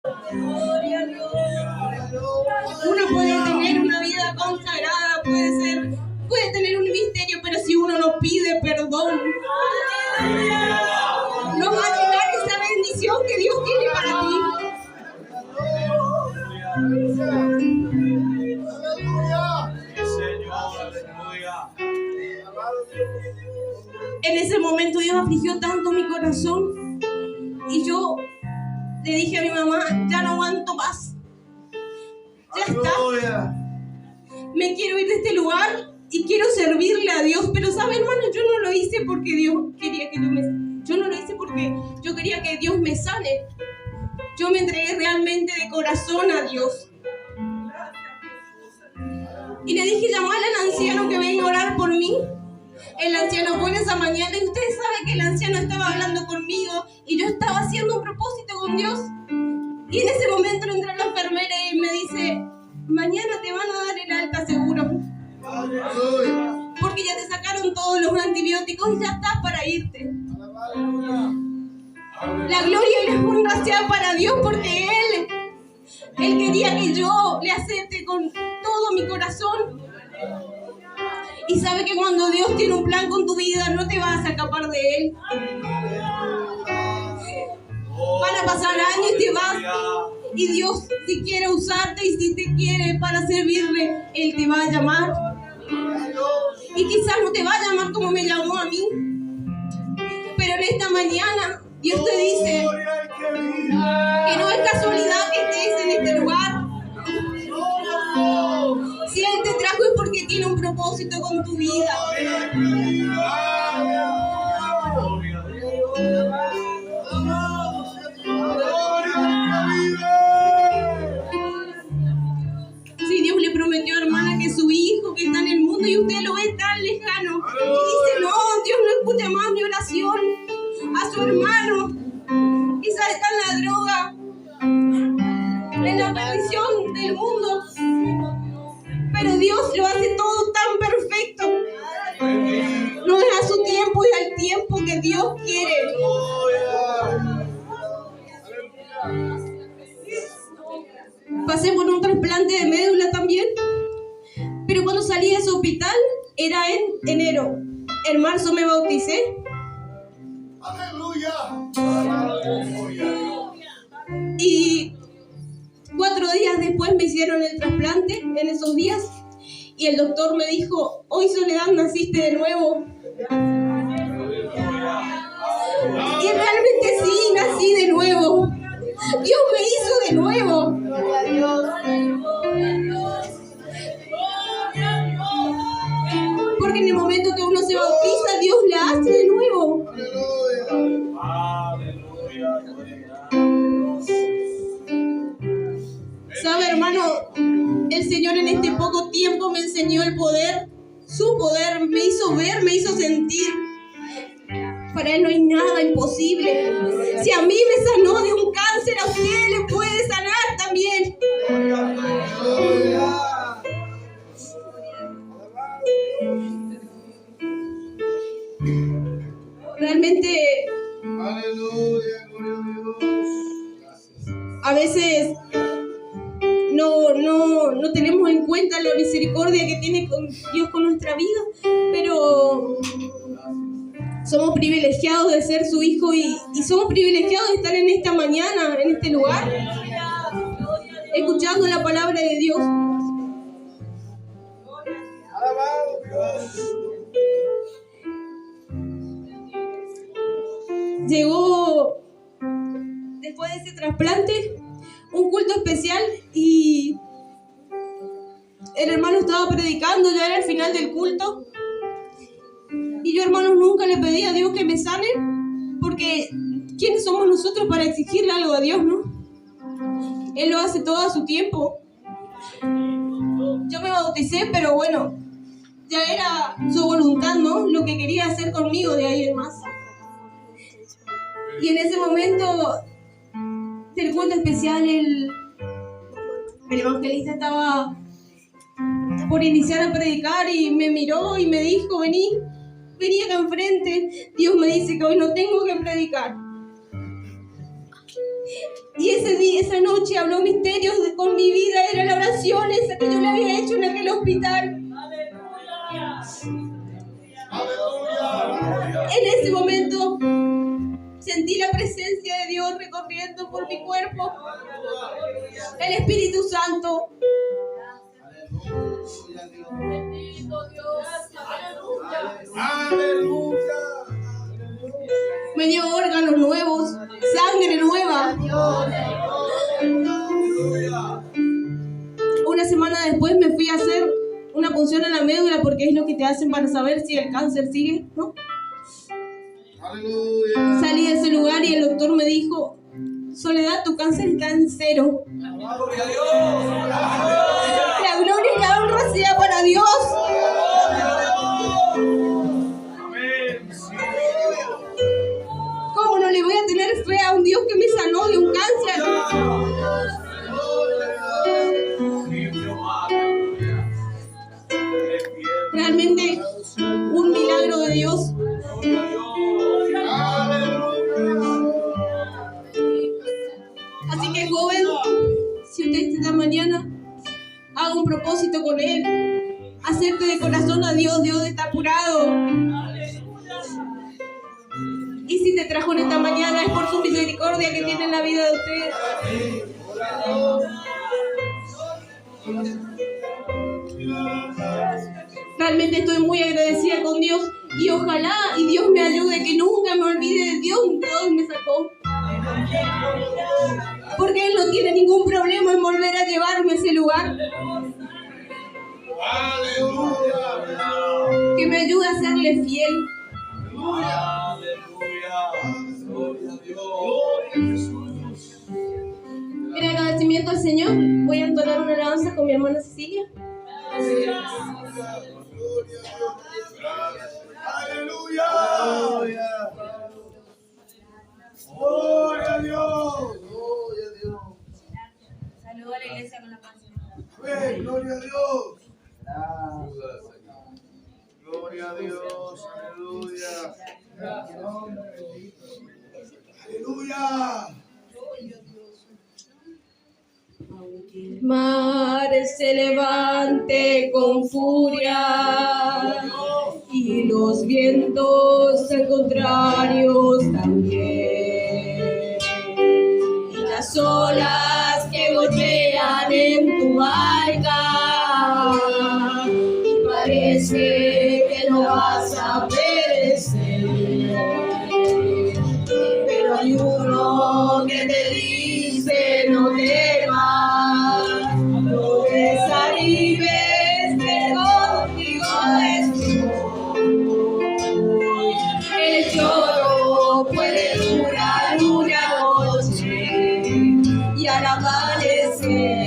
Gloria a Dios. Uno puede tener una vida consagrada, puede tener un ministerio, pero si uno no pide perdón, no va a llegar esa bendición que Dios tiene para ti. En ese momento Dios afligió tanto mi corazón y yo le dije a mi mamá, ya no aguanto más. Ya está. Me quiero ir de este lugar y quiero servirle a Dios. Pero ¿sabe, hermano? Yo no lo hice porque Dios quería que yo no lo hice porque yo quería que Dios me sane. Yo me entregué realmente de corazón a Dios. Y le dije, llamar al anciano que venga a orar por mí. El anciano fue esa mañana y ustedes saben que el anciano estaba hablando conmigo y yo estaba haciendo un propósito con Dios. Y en ese momento entra la enfermera y me dice, mañana te van a dar el alta seguro. Porque ya te sacaron todos los antibióticos y ya estás para irte. La gloria y la honra sea para Dios porque Él quería que yo le acepte con todo mi corazón. Y sabe que cuando Dios tiene un plan con tu vida, no te vas a escapar de Él. Van a pasar años y te vas. Y Dios, si quiere usarte y si te quiere para servirle, Él te va a llamar. Y quizás no te va a llamar como me llamó a mí. Pero en esta mañana, Dios te dice que no es casualidad que estés en este lugar. Si Él te trajo es porque tiene un propósito con tu vida. Si Dios le prometió, hermana, que su hijo que está en el mundo y usted lo ve tan lejano, y dice, no, Dios no escucha más mi oración a su hermano. Quizás está en la droga, en la perdición del mundo. Pero Dios lo hace todo tan perfecto. No es a su tiempo, es al tiempo que Dios quiere. Pasé por un trasplante de médula también. Pero cuando salí de ese hospital, era en enero. En marzo me bauticé. Y 4 días después me hicieron el trasplante en esos días y el doctor me dijo, hoy Soledad naciste de nuevo. Y realmente sí, nací de nuevo. Dios me hizo de nuevo. Porque en el momento que uno se bautiza, Dios la hace de nuevo. ¿Sabe, hermano? El Señor en este poco tiempo me enseñó el poder, su poder, me hizo ver, me hizo sentir. Para Él no hay nada imposible. Si a mí me sanó de un cáncer, a usted le puede sanar también. Realmente, a veces no tenemos en cuenta la misericordia que tiene Dios con nuestra vida, pero somos privilegiados de ser su hijo y somos privilegiados de estar en esta mañana, en este lugar, escuchando la palabra de Dios. Llegó, después de ese trasplante, un culto especial y el hermano estaba predicando, ya era el final del culto. Y yo, hermanos, nunca le pedí a Dios que me sane, porque ¿quiénes somos nosotros para exigirle algo a Dios, no? Él lo hace todo a su tiempo. Yo me bauticé, pero bueno, ya era su voluntad, ¿no? Lo que quería hacer conmigo de ahí en más. Y en ese momento del culto especial, el evangelista estaba por iniciar a predicar y me miró y me dijo, vení acá enfrente. Dios me dice que hoy no tengo que predicar. Y esa noche habló misterios con mi vida. Era la oración esa que yo le había hecho en aquel hospital. En ese momento sentí la presencia de Dios recorriendo por mi cuerpo. El Espíritu Santo. Bendito Dios. Aleluya. Me dio órganos nuevos, sangre nueva. Una semana después me fui a hacer una punción en la médula porque es lo que te hacen para saber si el cáncer sigue, ¿no? Aleluya. Salí de ese lugar y el doctor me dijo: Soledad, tu cáncer está en 0. La gloria y la honra sea para Dios. ¿Cómo no le voy a tener fe a un Dios que me sanó de un cáncer? Realmente un milagro de Dios. Así que, joven, si usted esta mañana haga un propósito con Él, acepte de corazón a Dios. Dios está apurado. Y si te trajo en esta mañana es por su misericordia que tiene en la vida de usted. Realmente estoy muy agradecida con Dios y ojalá y Dios me ayude que nunca me olvide de Dios de dónde me sacó. Porque Él no tiene ningún problema en volver a llevarme a ese lugar. Que me ayude a serle fiel. En agradecimiento al Señor, voy a entonar una alabanza con mi hermana Cecilia. Aleluya. Gloria a Dios. Gloria a Dios. Saludo a la iglesia con la paz. Amén. Gloria a Dios. Gloria a Dios. Aleluya. Aleluya. Mar se levante con furia y los vientos contrarios también, y las olas que golpean en tu barca, y parece que no vas a perecer, pero hay uno que te dice: no temas, no desanimes, que contigo estoy. El lloro puede durar una noche y al amanecer